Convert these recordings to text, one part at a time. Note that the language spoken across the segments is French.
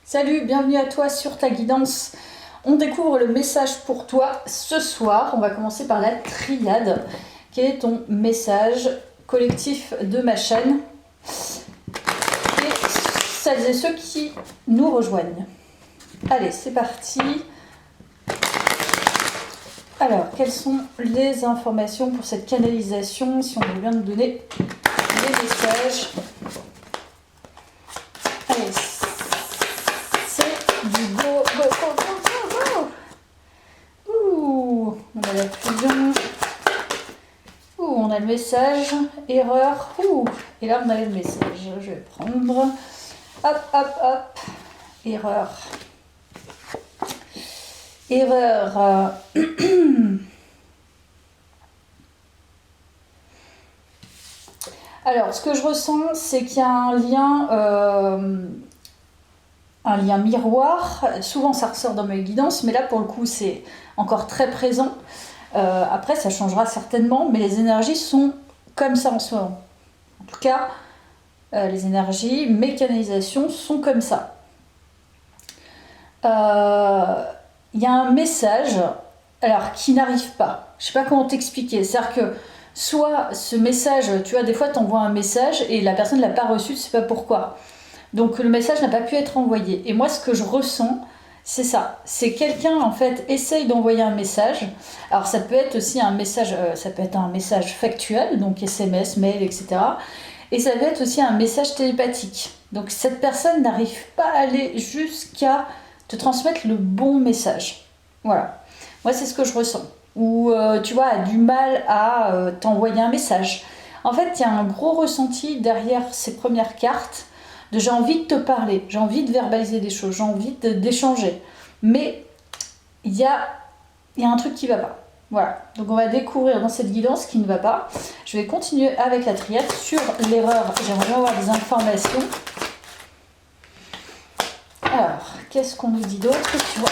Salut, bienvenue à toi sur ta guidance. On découvre le message pour toi ce soir. On va commencer par la triade. Quel est ton message collectif de ma chaîne? Et celles et ceux qui nous rejoignent. Allez, c'est parti. Alors, quelles sont les informations pour cette canalisation? Si on veut bien nous donner des messages. Allez, c'est du go, go, go, go, go, go. Ouh, on a la fusion. Ouh, on a le message. Erreur. Ouh, et là on a le message. Je vais prendre. Hop, hop, hop. Erreur. Erreur. Alors, ce que je ressens, c'est qu'il y a un lien miroir. Souvent, ça ressort dans mes guidances, mais là, pour le coup, c'est encore très présent. Après, ça changera certainement, mais les énergies sont comme ça en ce moment. En tout cas, les énergies, mes canalisations sont comme ça. Il y a un message, alors qui n'arrive pas. Je sais pas comment t'expliquer. C'est-à-dire que soit ce message, tu vois, des fois tu envoies un message et la personne ne l'a pas reçu, tu sais pas pourquoi. Donc le message n'a pas pu être envoyé. Et moi, ce que je ressens, c'est ça. C'est quelqu'un, en fait, essaye d'envoyer un message. Alors ça peut être aussi un message, ça peut être un message factuel, donc SMS, mail, etc. Et ça peut être aussi un message télépathique. Donc cette personne n'arrive pas à aller jusqu'à te transmettre le bon message. Voilà. Moi, c'est ce que je ressens. Ou, tu vois, a du mal à t'envoyer un message. En fait, il y a un gros ressenti derrière ces premières cartes de j'ai envie de te parler, j'ai envie de verbaliser des choses, j'ai envie d'échanger. Mais il y a un truc qui ne va pas. Voilà. Donc, on va découvrir dans cette guidance ce qui ne va pas. Je vais continuer avec la triade sur l'erreur. J'aimerais bien avoir des informations. Alors, qu'est-ce qu'on nous dit d'autre, tu vois?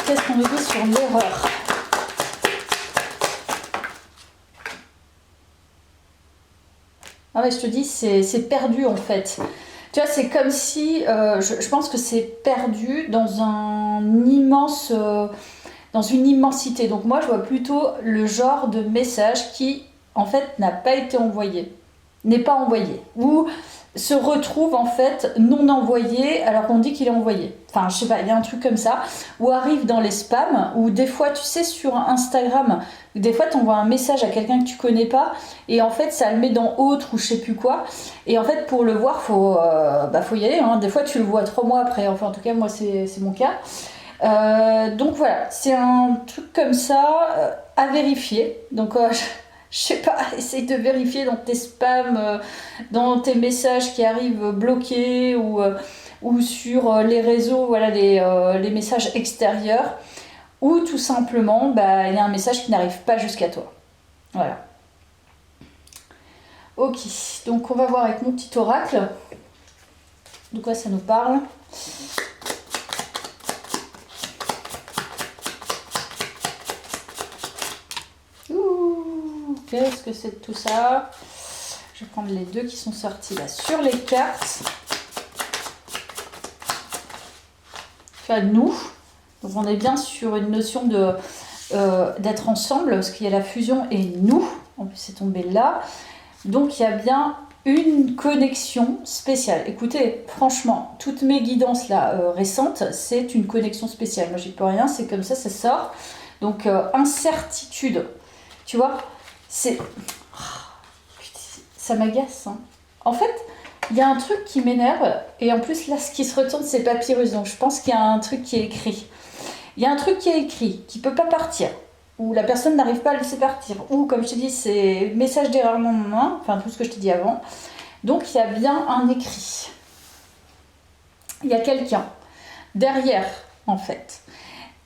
Qu'est-ce qu'on nous dit sur l'erreur? Ah ouais, je te dis, c'est perdu en fait. Tu vois, c'est comme si, je pense que c'est perdu dans dans une immensité. Donc moi, je vois plutôt le genre de message qui, en fait, n'a pas été envoyé, n'est pas envoyé, ou se retrouve en fait non envoyé alors qu'on dit qu'il est envoyé. Enfin, je sais pas, il y a un truc comme ça, ou arrive dans les spams, ou des fois, tu sais, sur Instagram, des fois, tu envoies un message à quelqu'un que tu connais pas, et en fait, ça le met dans autre ou je sais plus quoi, et en fait, pour le voir, faut y aller, hein. Des fois, tu le vois 3 mois après, enfin, en tout cas, moi, c'est mon cas. Donc voilà, c'est un truc comme ça à vérifier. Donc je sais pas, essaye de vérifier dans tes spams, dans tes messages qui arrivent bloqués ou sur les réseaux, voilà, les messages extérieurs, ou tout simplement, il y a un message qui n'arrive pas jusqu'à toi. Voilà. Ok, donc on va voir avec mon petit oracle de quoi ça nous parle. Qu'est-ce que c'est de tout ça? Je vais prendre les deux qui sont sortis là sur les cartes. Enfin, nous. Donc on est bien sur une notion d'être ensemble, parce qu'il y a la fusion et nous. En plus, c'est tombé là. Donc il y a bien une connexion spéciale. Écoutez, franchement, toutes mes guidances là récentes, c'est une connexion spéciale. Moi, j'y peux rien, c'est comme ça sort. Donc incertitude. Tu vois? Ça m'agace. Hein. En fait, il y a un truc qui m'énerve, et en plus, là, ce qui se retourne, c'est Papyrus. Donc, je pense qu'il y a un truc qui est écrit. Il y a un truc qui est écrit, qui peut pas partir, ou la personne n'arrive pas à le laisser partir, ou, comme je t'ai dit, c'est message d'erreur non main, enfin, tout ce que je t'ai dit avant. Donc, il y a bien un écrit. Il y a quelqu'un derrière, en fait,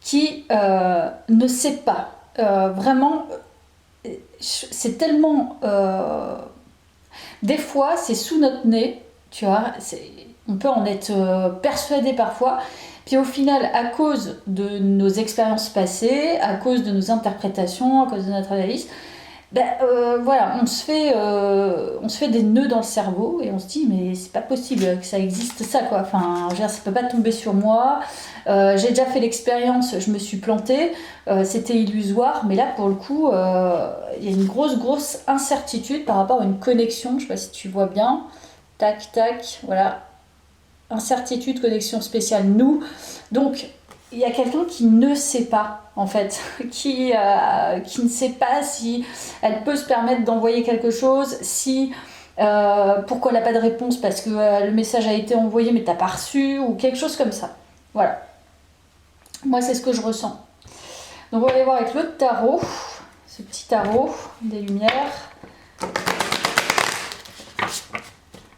qui ne sait pas. Vraiment... c'est tellement des fois c'est sous notre nez, tu vois, on peut en être persuadé parfois, puis au final, à cause de nos expériences passées, à cause de nos interprétations, à cause de notre analyse, Voilà, on se fait des nœuds dans le cerveau et on se dit mais c'est pas possible que ça existe ça quoi. Enfin, je veux dire, ça peut pas tomber sur moi. J'ai déjà fait l'expérience, je me suis plantée, c'était illusoire, mais là pour le coup, il y a une grosse incertitude par rapport à une connexion. Je sais pas si tu vois bien. Tac tac, voilà, incertitude, connexion spéciale, nous. Donc, il y a quelqu'un qui ne sait pas, en fait, qui ne sait pas si elle peut se permettre d'envoyer quelque chose, si pourquoi elle n'a pas de réponse parce que le message a été envoyé mais t'as pas reçu, ou quelque chose comme ça. Voilà. Moi, c'est ce que je ressens. Donc, on va aller voir avec l'autre tarot, ce petit tarot des lumières.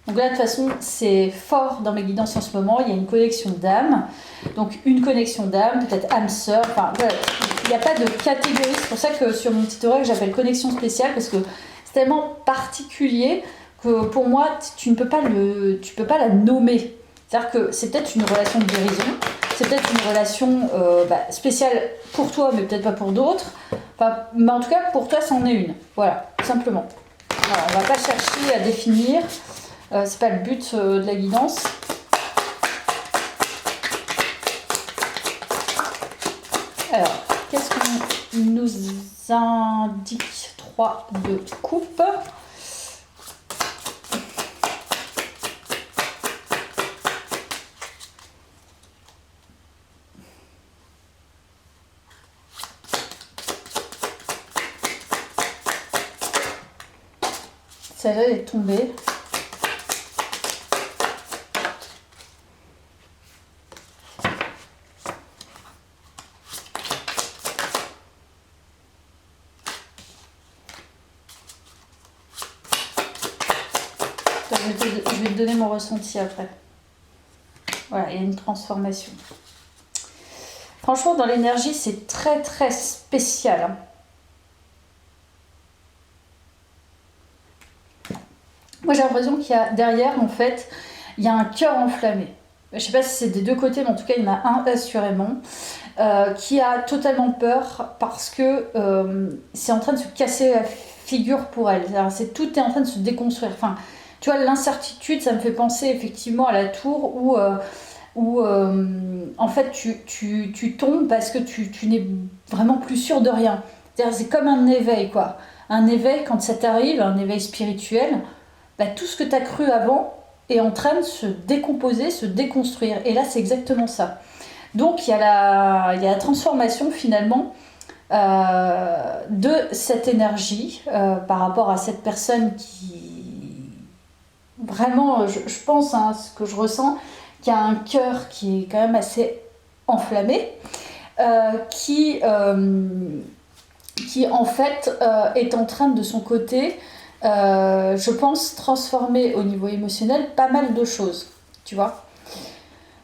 Donc là, de toute façon, c'est fort dans mes guidances en ce moment. Il y a une connexion d'âme. Donc, une connexion d'âme, peut-être âme sœur. Enfin, voilà. Il n'y a pas de catégorie. C'est pour ça que sur mon petit oreille, j'appelle connexion spéciale parce que c'est tellement particulier que pour moi, tu ne peux pas la nommer. C'est-à-dire que c'est peut-être une relation de guérison. C'est peut-être une relation spéciale pour toi, mais peut-être pas pour d'autres. Enfin, mais en tout cas, pour toi, c'en est une. Voilà, tout simplement. Voilà, on ne va pas chercher à définir. C'est pas le but de la guidance. Alors, qu'est-ce qu'on nous indique? 3 de coupe. Celle-là est tombée. Je vais te donner mon ressenti après. Voilà, il y a une transformation. Franchement, dans l'énergie, c'est très spécial. Moi, j'ai l'impression qu'il y a derrière, en fait, il y a un cœur enflammé. Je sais pas si c'est des deux côtés, mais en tout cas, il y en a un assurément, qui a totalement peur parce que c'est en train de se casser la figure pour elle. Tout est en train de se déconstruire. Enfin, tu vois, l'incertitude, ça me fait penser effectivement à la tour où en fait, tu tombes parce que tu n'es vraiment plus sûr de rien. C'est comme un éveil, quoi. Un éveil, quand ça t'arrive, un éveil spirituel, tout ce que tu as cru avant est en train de se décomposer, se déconstruire. Et là, c'est exactement ça. Donc, il y a la transformation, finalement, de cette énergie par rapport à cette personne qui... Vraiment, je pense, hein, ce que je ressens, qui a un cœur qui est quand même assez enflammé, qui en fait est en train de son côté, je pense, transformer au niveau émotionnel pas mal de choses, tu vois.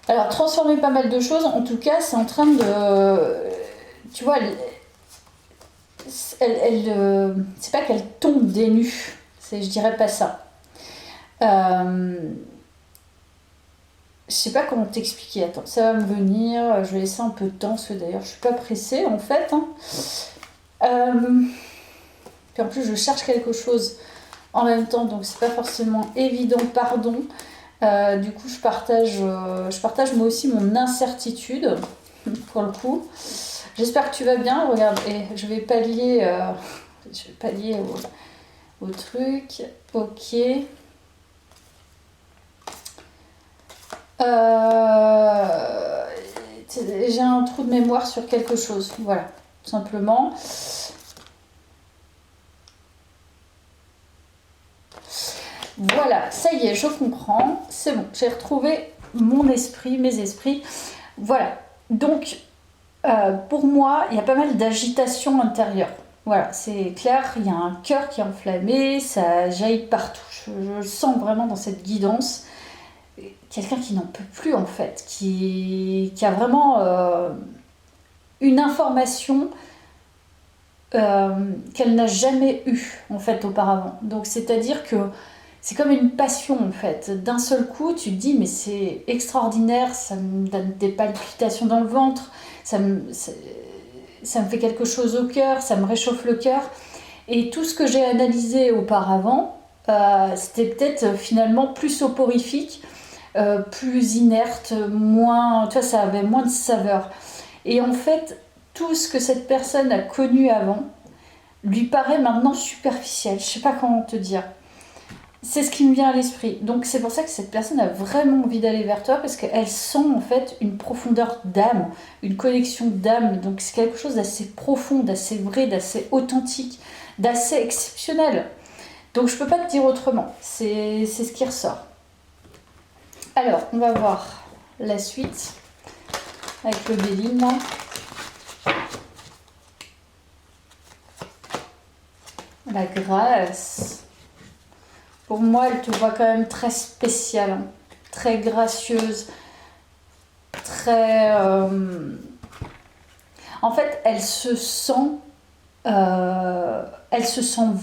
Alors transformer pas mal de choses, en tout cas, c'est en train de, tu vois, c'est pas qu'elle tombe des nues, je dirais pas ça. Je sais pas comment t'expliquer, attends, ça va me venir, je vais laisser un peu de temps, parce que d'ailleurs je suis pas pressée en fait. Puis en plus je cherche quelque chose en même temps, donc c'est pas forcément évident, pardon. Du coup je partage moi aussi mon incertitude, pour le coup. J'espère que tu vas bien, regarde, et je vais pallier au truc, ok. J'ai un trou de mémoire sur quelque chose, voilà, tout simplement. Voilà, ça y est, je comprends, c'est bon, j'ai retrouvé mon esprit, mes esprits. Voilà, donc pour moi, il y a pas mal d'agitation intérieure. Voilà, c'est clair, il y a un cœur qui est enflammé, ça jaillit partout. Je sens vraiment dans cette guidance quelqu'un qui n'en peut plus en fait, qui a vraiment une information qu'elle n'a jamais eue en fait auparavant. Donc c'est-à-dire que c'est comme une passion en fait. D'un seul coup, tu te dis mais c'est extraordinaire, ça me donne des palpitations dans le ventre, ça me fait quelque chose au cœur, ça me réchauffe le cœur. Et tout ce que j'ai analysé auparavant, c'était peut-être finalement plus soporifique, plus inerte, moins, tu vois, ça avait moins de saveur. Et en fait, tout ce que cette personne a connu avant lui paraît maintenant superficiel. Je sais pas comment te dire. C'est ce qui me vient à l'esprit. Donc c'est pour ça que cette personne a vraiment envie d'aller vers toi parce qu'elle sent en fait une profondeur d'âme, une connexion d'âme. Donc c'est quelque chose d'assez profond, d'assez vrai, d'assez authentique, d'assez exceptionnel. Donc je peux pas te dire autrement. C'est ce qui ressort. Alors on va voir la suite avec le Béline là. La grâce. Pour moi, elle te voit quand même très spéciale, hein, très gracieuse, très... En fait, elle se sent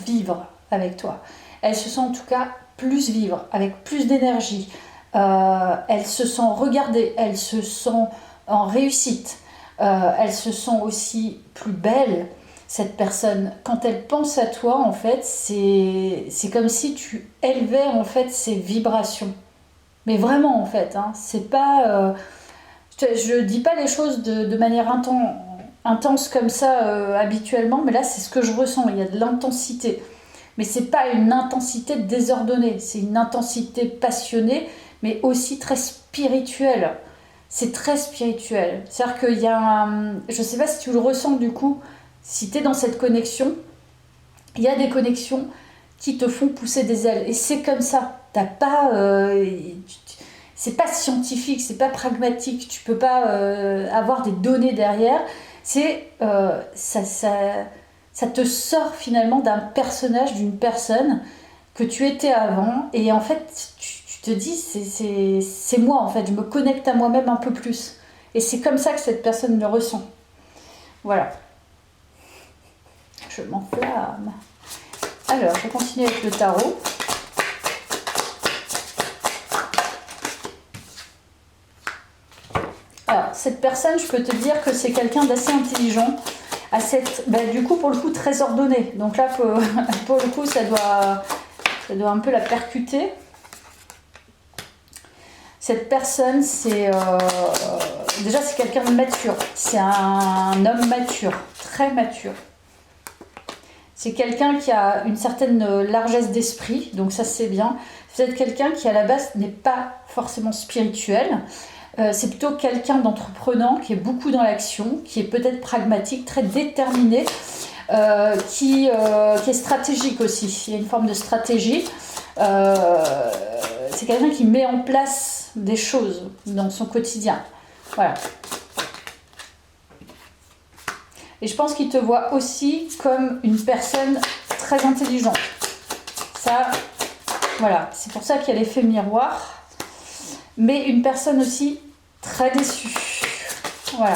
vivre avec toi. Elle se sent en tout cas plus vivre, avec plus d'énergie. Elle se sent regardée, elle se sent en réussite. Elle se sent aussi plus belle. Cette personne, quand elle pense à toi, en fait, c'est comme si tu élevais en fait ses vibrations. Mais vraiment, en fait, hein, c'est pas. Je dis pas les choses de manière intense comme ça habituellement, mais là, c'est ce que je ressens. Il y a de l'intensité, mais c'est pas une intensité désordonnée. C'est une intensité passionnée, mais aussi très spirituelle. C'est très spirituel. C'est-à-dire qu'il y a un. Je sais pas si tu le ressens du coup. Si tu es dans cette connexion, il y a des connexions qui te font pousser des ailes. Et c'est comme ça. T'as pas, c'est pas scientifique, c'est pas pragmatique. Tu peux pas avoir des données derrière. C'est ça te sort finalement d'un personnage, d'une personne que tu étais avant. Et en fait, tu te dis, c'est moi en fait. Je me connecte à moi-même un peu plus. Et c'est comme ça que cette personne le ressent. Voilà. Je m'enflamme. Alors, je continue avec le tarot. Alors, cette personne, je peux te dire que c'est quelqu'un d'assez intelligent, du coup, pour le coup, très ordonné. Donc là, pour le coup, ça doit un peu la percuter. Cette personne, déjà, c'est quelqu'un de mature. C'est un homme mature, très mature. C'est quelqu'un qui a une certaine largesse d'esprit, donc ça c'est bien. Vous êtes quelqu'un qui à la base n'est pas forcément spirituel. C'est plutôt quelqu'un d'entreprenant qui est beaucoup dans l'action, qui est peut-être pragmatique, très déterminé, qui est stratégique aussi. Il y a une forme de stratégie. C'est quelqu'un qui met en place des choses dans son quotidien. Voilà. Et je pense qu'il te voit aussi comme une personne très intelligente. Ça, voilà, c'est pour ça qu'il y a l'effet miroir. Mais une personne aussi très déçue. Voilà,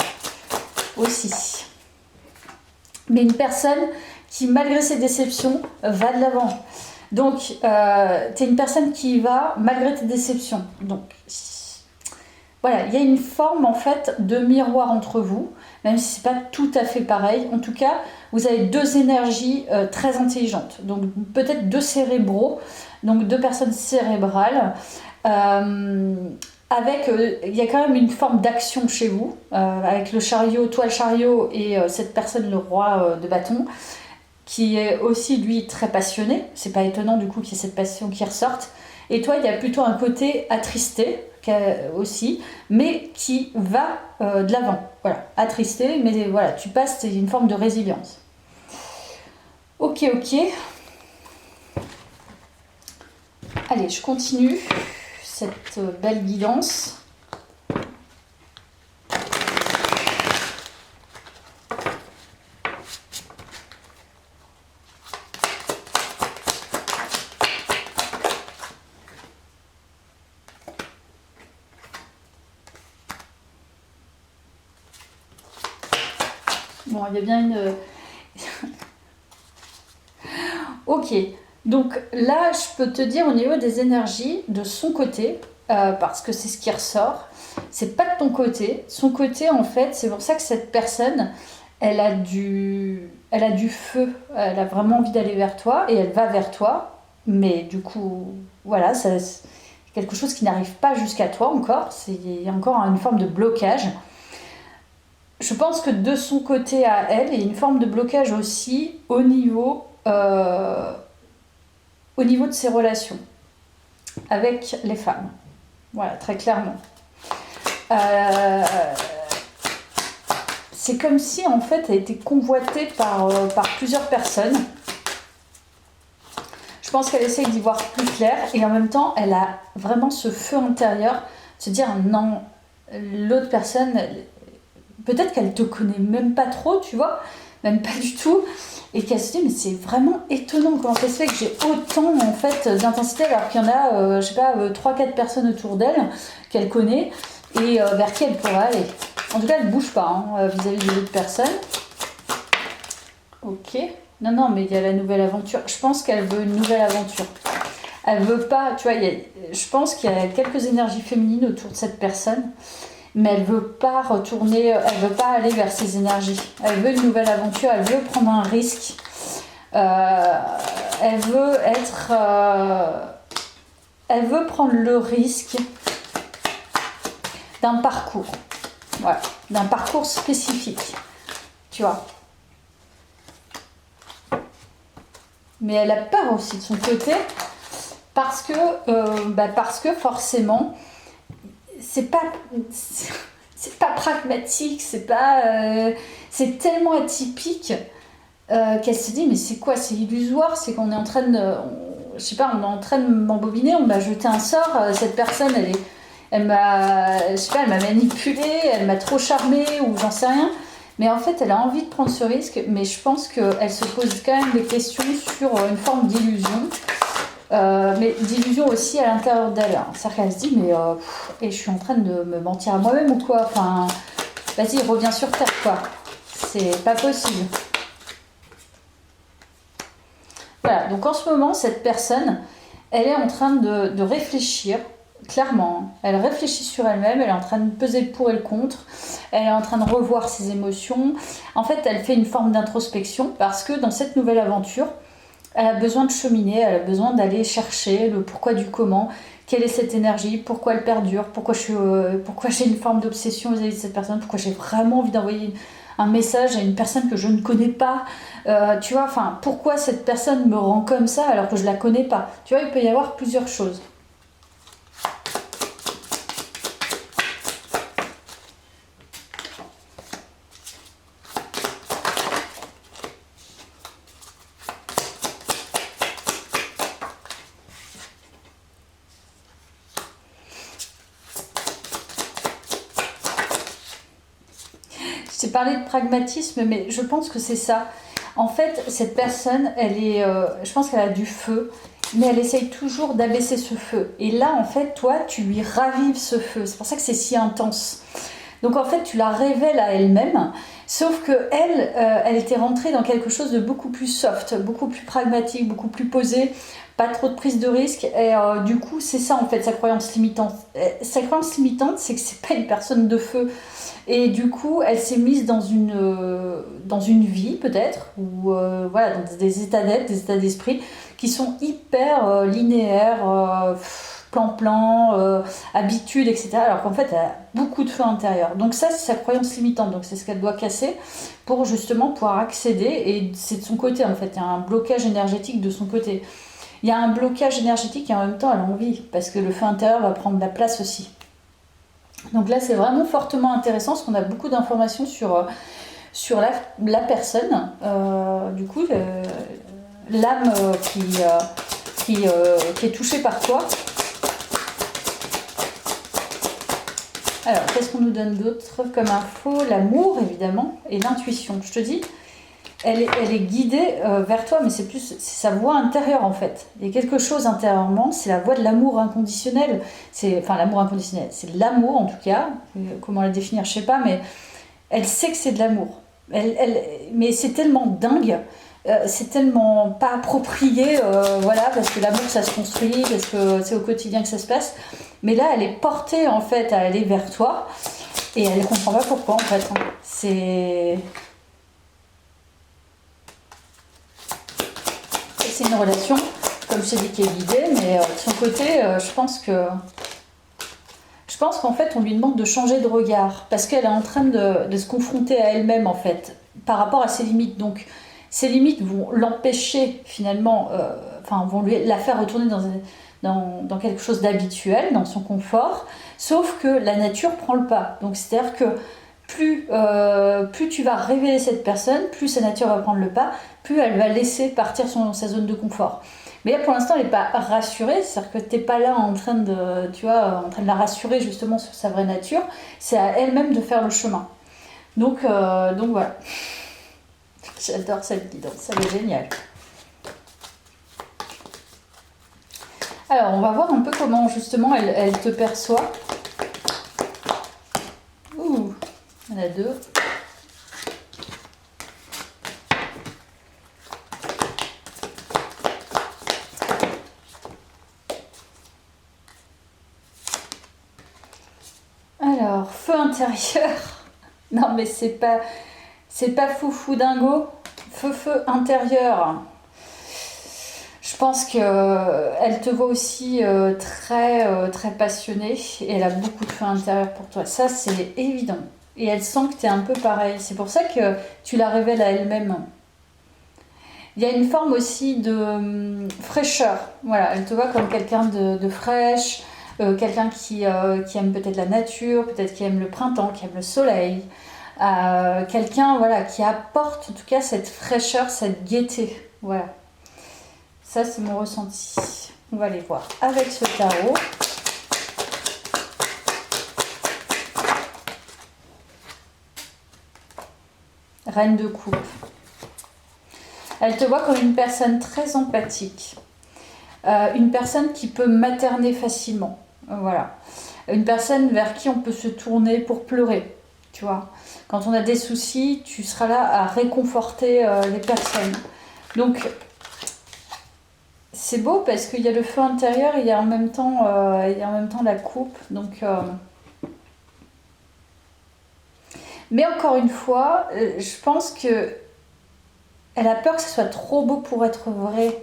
aussi. Mais une personne qui, malgré ses déceptions, va de l'avant. Donc, tu es une personne qui va malgré tes déceptions. Donc, voilà, il y a une forme en fait de miroir entre vous, même si c'est pas tout à fait pareil. En tout cas, vous avez deux énergies très intelligentes. Donc peut-être deux cérébraux, donc deux personnes cérébrales. Il y a quand même une forme d'action chez vous, avec le chariot, toi le chariot et cette personne, le roi de bâton, qui est aussi lui très passionné. C'est pas étonnant du coup qu'il y ait cette passion qui ressorte. Et toi, il y a plutôt un côté attristé aussi, mais qui va de l'avant. Voilà, attristé, mais voilà, tu passes, c'est une forme de résilience. Ok. Allez, je continue cette belle guidance. Bon, il y a bien une... Ok, donc là, je peux te dire au niveau des énergies, de son côté, parce que c'est ce qui ressort, c'est pas de ton côté. Son côté, en fait, c'est pour ça que cette personne, elle a du feu, elle a vraiment envie d'aller vers toi et elle va vers toi, mais du coup, voilà, c'est quelque chose qui n'arrive pas jusqu'à toi encore, il y a encore une forme de blocage. Je pense que de son côté à elle, il y a une forme de blocage aussi au niveau de ses relations avec les femmes. Voilà, très clairement. C'est comme si en fait elle était convoitée par plusieurs personnes. Je pense qu'elle essaye d'y voir plus clair et en même temps elle a vraiment ce feu intérieur de se dire non, l'autre personne, peut-être qu'elle te connaît même pas trop, tu vois, même pas du tout, et qu'elle se dit mais c'est vraiment étonnant comment ça se fait que j'ai autant en fait d'intensité alors qu'il y en a, je sais pas, 3-4 personnes autour d'elle qu'elle connaît et vers qui elle pourrait aller. En tout cas, elle bouge pas vis-à-vis des autres personnes. Ok. Non, mais il y a la nouvelle aventure. Je pense qu'elle veut une nouvelle aventure. Elle veut pas, tu vois, je pense qu'il y a quelques énergies féminines autour de cette personne, mais elle veut pas retourner, elle veut pas aller vers ces énergies. Elle veut une nouvelle aventure, elle veut prendre un risque. Elle veut prendre le risque d'un parcours. Voilà, d'un parcours spécifique, tu vois. Mais elle a peur aussi de son côté parce que forcément c'est pas pragmatique, c'est tellement atypique qu'elle se dit mais c'est quoi, c'est illusoire, c'est qu'on est en train de, je sais pas, on est en train de m'embobiner, on m'a jeté un sort, cette personne elle m'a manipulée, elle m'a trop charmée ou j'en sais rien. Mais en fait, elle a envie de prendre ce risque, mais je pense qu'elle se pose quand même des questions sur une forme d'illusion. Mais d'illusion aussi à l'intérieur d'elle. C'est-à-dire qu'elle se dit, mais et je suis en train de me mentir à moi-même ou quoi? Enfin, vas-y, reviens sur terre, quoi. C'est pas possible. Voilà, donc en ce moment, cette personne, elle est en train de réfléchir. Clairement, elle réfléchit sur elle-même, elle est en train de peser le pour et le contre, elle est en train de revoir ses émotions. En fait, elle fait une forme d'introspection parce que dans cette nouvelle aventure, elle a besoin de cheminer, elle a besoin d'aller chercher le pourquoi du comment, quelle est cette énergie, pourquoi elle perdure, pourquoi j'ai une forme d'obsession vis-à-vis de cette personne, pourquoi j'ai vraiment envie d'envoyer un message à une personne que je ne connais pas, tu vois, enfin, pourquoi cette personne me rend comme ça alors que je la connais pas. Tu vois, il peut y avoir plusieurs choses. Je t'ai parlé de pragmatisme, mais je pense que c'est ça. En fait, cette personne, je pense qu'elle a du feu, mais elle essaye toujours d'abaisser ce feu. Et là, en fait, toi, tu lui ravives ce feu. C'est pour ça que c'est si intense. Donc, en fait, tu la révèles à elle-même, sauf que elle était rentrée dans quelque chose de beaucoup plus soft, beaucoup plus pragmatique, beaucoup plus posé, pas trop de prise de risque. Et du coup, c'est ça, en fait, sa croyance limitante. Sa croyance limitante, c'est que c'est pas une personne de feu. Et du coup, elle s'est mise dans une vie, peut-être, ou voilà, dans des états d'être, des états d'esprit, qui sont hyper linéaires, plan-plan, habitudes, etc. Alors qu'en fait, elle a beaucoup de feu intérieur. Donc ça, c'est sa croyance limitante. Donc c'est ce qu'elle doit casser pour justement pouvoir accéder. Et c'est de son côté, en fait. Il y a un blocage énergétique de son côté. Il y a un blocage énergétique et en même temps, elle a envie. Parce que le feu intérieur va prendre la place aussi. Donc là, c'est vraiment fortement intéressant parce qu'on a beaucoup d'informations sur la personne. Du coup, l'âme qui est touchée par toi. Alors, qu'est-ce qu'on nous donne d'autre comme info? L'amour, évidemment, et l'intuition. Je te dis, elle est guidée vers toi, mais c'est sa voix intérieure, en fait. Il y a quelque chose intérieurement, c'est la voix de l'amour inconditionnel. Enfin, l'amour inconditionnel, c'est l'amour, en tout cas. Comment la définir, je sais pas, mais elle sait que c'est de l'amour. Mais c'est tellement dingue, c'est tellement pas approprié, voilà, parce que l'amour, ça se construit, parce que c'est au quotidien que ça se passe. Mais là, elle est portée, en fait, à aller vers toi, et elle ne comprend pas pourquoi, en fait. C'est... une relation, comme je t'ai dit, qui est guidée, mais de son côté, je pense qu'en fait, on lui demande de changer de regard, parce qu'elle est en train de se confronter à elle-même, en fait, par rapport à ses limites. Donc, ses limites vont l'empêcher, finalement, vont la faire retourner dans quelque chose d'habituel, dans son confort, sauf que la nature prend le pas. Donc, c'est-à-dire que plus tu vas révéler cette personne, plus sa nature va prendre le pas, plus elle va laisser partir sa zone de confort. Mais là, pour l'instant, elle n'est pas rassurée, c'est-à-dire que tu n'es pas là en train de la rassurer justement sur sa vraie nature, c'est à elle-même de faire le chemin. Donc voilà. J'adore cette guidance, elle est géniale. Alors, on va voir un peu comment justement elle te perçoit. Ouh, il y en a deux. Alors, feu intérieur. Non, mais c'est pas foufou dingo. Feu intérieur. Je pense qu'elle te voit aussi très passionnée et elle a beaucoup de feu intérieur pour toi. Ça, c'est évident. Et elle sent que tu es un peu pareil. C'est pour ça que tu la révèles à elle-même. Il y a une forme aussi de fraîcheur. Voilà, elle te voit comme quelqu'un de fraîche, quelqu'un qui aime peut-être la nature, peut-être qui aime le printemps, qui aime le soleil. Quelqu'un voilà, qui apporte en tout cas cette fraîcheur, cette gaieté. Voilà. Ça, c'est mon ressenti. On va aller voir avec ce tarot. Reine de coupe. Elle te voit comme une personne très empathique. Une personne qui peut materner facilement. Voilà. Une personne vers qui on peut se tourner pour pleurer. Tu vois. Quand on a des soucis, tu seras là à réconforter les personnes. Donc, c'est beau parce qu'il y a le feu intérieur et il y a en même temps la coupe. Donc, mais encore une fois, je pense que elle a peur que ce soit trop beau pour être vrai.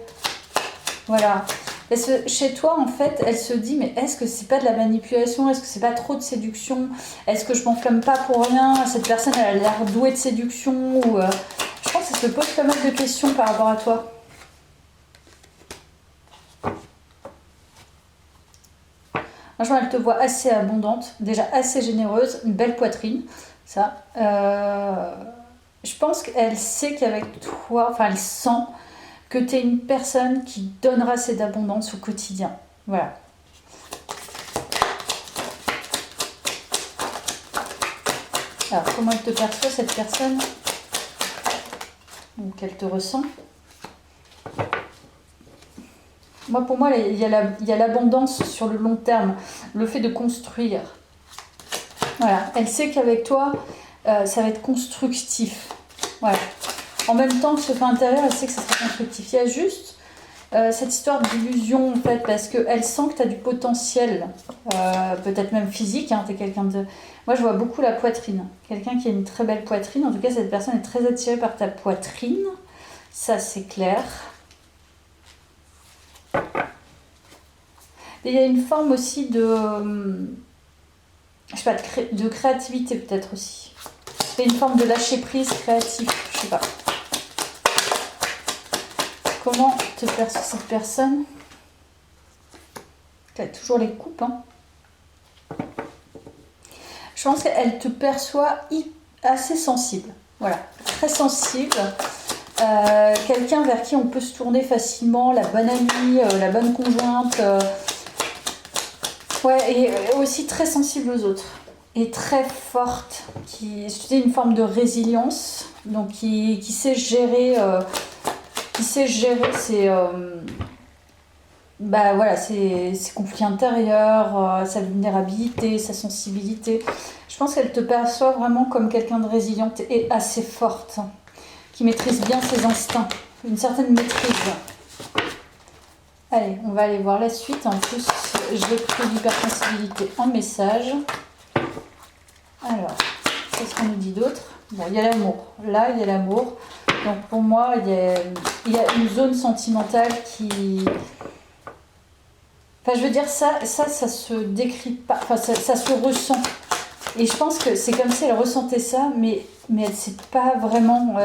Voilà. Parce que chez toi, en fait, elle se dit, mais est-ce que c'est pas de la manipulation? Est-ce que c'est pas trop de séduction? Est-ce que je m'enflamme pas pour rien? Cette personne, elle a l'air douée de séduction ou, je pense qu'elle se pose pas mal de questions par rapport à toi. Franchement, elle te voit assez abondante, déjà assez généreuse, une belle poitrine, ça. Je pense qu'elle sait qu'avec toi, enfin elle sent que tu es une personne qui donnera cette abondance au quotidien. Voilà. Alors, comment elle te perçoit cette personne? Ou qu'elle te ressent? Moi, pour moi, il y a l'abondance sur le long terme, le fait de construire. Voilà, elle sait qu'avec toi, ça va être constructif. Voilà. En même temps que ce feu intérieur, elle sait que ça sera constructif. Il y a juste cette histoire d'illusion, en fait, parce qu'elle sent que tu as du potentiel, peut-être même physique. Hein, tu es quelqu'un de... Moi, je vois beaucoup la poitrine. Quelqu'un qui a une très belle poitrine. En tout cas, cette personne est très attirée par ta poitrine. Ça, c'est clair. Et il y a une forme aussi de... je sais pas, de créativité peut-être aussi. Il y a une forme de lâcher prise créatif, je sais pas. Comment te perçoit cette personne? Tu as toujours les coupes, hein. Je pense qu'elle te perçoit assez sensible. Voilà, très sensible. Quelqu'un vers qui on peut se tourner facilement, la bonne amie, la bonne conjointe. Ouais, et aussi très sensible aux autres. Et très forte. Qui est une forme de résilience. Donc qui sait gérer... ses conflits intérieurs, sa vulnérabilité, sa sensibilité. Je pense qu'elle te perçoit vraiment comme quelqu'un de résiliente et assez forte, qui maîtrise bien ses instincts, une certaine maîtrise. Allez, on va aller voir la suite. En plus, j'ai pris l'hypersensibilité en message. Alors, qu'est-ce qu'on nous dit d'autre? Bon, il y a l'amour. Là, il y a l'amour. Donc pour moi, il y a une zone sentimentale qui... Enfin, je veux dire, ça se décrit pas, enfin, ça se ressent. Et je pense que c'est comme si elle ressentait ça, mais elle sait pas vraiment,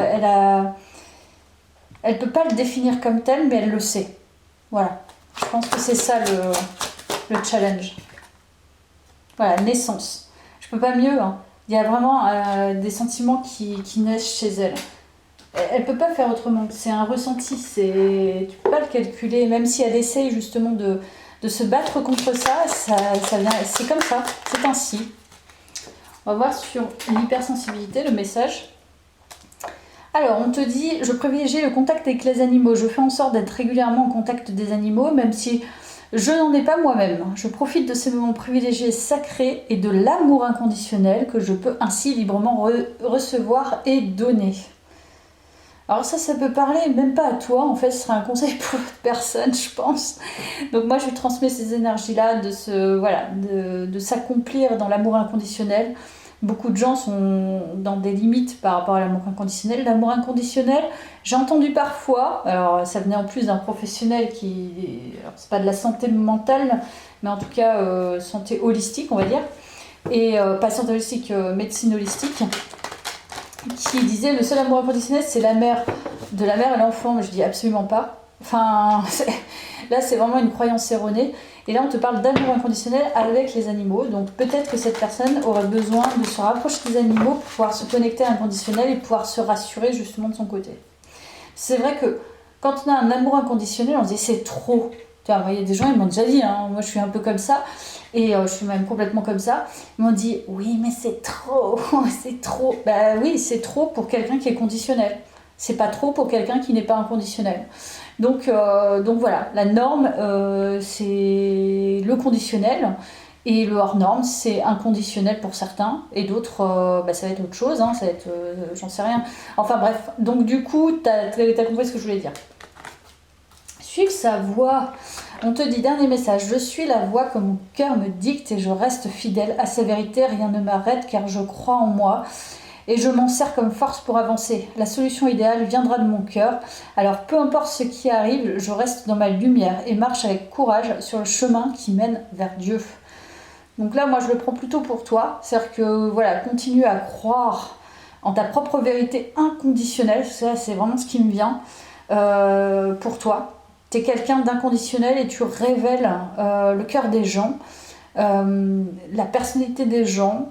elle peut pas le définir comme tel, mais elle le sait. Voilà. Je pense que c'est ça le challenge. Voilà, naissance. Je peux pas mieux, hein. Il y a vraiment des sentiments qui naissent chez elle. Elle peut pas faire autrement. C'est un ressenti. Tu peux pas le calculer. Même si elle essaye justement de se battre contre ça, ça vient. C'est comme ça. C'est ainsi. On va voir sur l'hypersensibilité, le message. Alors, on te dit, je privilégie le contact avec les animaux. Je fais en sorte d'être régulièrement en contact des animaux, même si je n'en ai pas moi-même. Je profite de ces moments privilégiés sacrés et de l'amour inconditionnel que je peux ainsi librement recevoir et donner. Alors ça peut parler même pas à toi, en fait ce serait un conseil pour l'autre personne, je pense. Donc moi je lui transmets ces énergies-là de s'accomplir dans l'amour inconditionnel. Beaucoup de gens sont dans des limites par rapport à l'amour inconditionnel. L'amour inconditionnel, j'ai entendu parfois, alors ça venait en plus d'un professionnel alors c'est pas de la santé mentale, mais en tout cas santé holistique on va dire, et pas santé holistique, médecine holistique, qui disait le seul amour inconditionnel c'est de la mère et l'enfant, mais je dis absolument pas. Enfin, là c'est vraiment une croyance erronée. Et là on te parle d'amour inconditionnel avec les animaux. Donc peut-être que cette personne aurait besoin de se rapprocher des animaux pour pouvoir se connecter à l'inconditionnel et pouvoir se rassurer justement de son côté. C'est vrai que quand on a un amour inconditionnel, on se dit c'est trop. Tu vois, il y a des gens, ils m'ont déjà dit, hein, moi je suis un peu comme ça, et je suis même complètement comme ça. Ils m'ont dit, oui, mais c'est trop, c'est trop. Bah oui, c'est trop pour quelqu'un qui est conditionnel. C'est pas trop pour quelqu'un qui n'est pas inconditionnel. Donc voilà, la norme, c'est le conditionnel, et le hors norme, c'est inconditionnel pour certains, et d'autres, ça va être autre chose, hein, ça va être, j'en sais rien. Enfin bref, donc du coup, t'as compris ce que je voulais dire. Suivre sa voix. On te dit, dernier message, je suis la voix que mon cœur me dicte et je reste fidèle à sa vérité, rien ne m'arrête car je crois en moi et je m'en sers comme force pour avancer. La solution idéale viendra de mon cœur, alors peu importe ce qui arrive, je reste dans ma lumière et marche avec courage sur le chemin qui mène vers Dieu. Donc là, moi je le prends plutôt pour toi, c'est-à-dire que voilà, continue à croire en ta propre vérité inconditionnelle, ça c'est vraiment ce qui me vient pour toi. Tu es quelqu'un d'inconditionnel et tu révèles le cœur des gens, la personnalité des gens,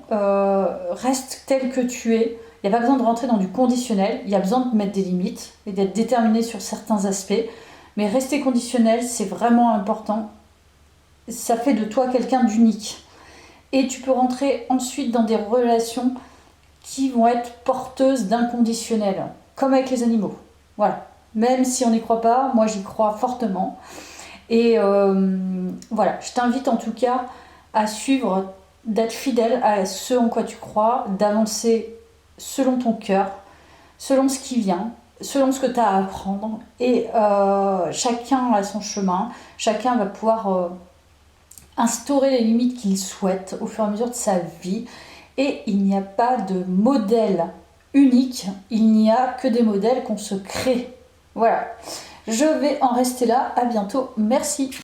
reste tel que tu es. Il n'y a pas besoin de rentrer dans du conditionnel, il y a besoin de mettre des limites et d'être déterminé sur certains aspects. Mais rester conditionnel, c'est vraiment important. Ça fait de toi quelqu'un d'unique. Et tu peux rentrer ensuite dans des relations qui vont être porteuses d'inconditionnel, comme avec les animaux. Voilà. Même si on n'y croit pas, moi j'y crois fortement. Et voilà, je t'invite en tout cas à suivre, d'être fidèle à ce en quoi tu crois, d'avancer selon ton cœur, selon ce qui vient, selon ce que tu as à apprendre. Et chacun a son chemin, chacun va pouvoir instaurer les limites qu'il souhaite au fur et à mesure de sa vie. Et il n'y a pas de modèle unique, il n'y a que des modèles qu'on se crée. Voilà, je vais en rester là, à bientôt, merci.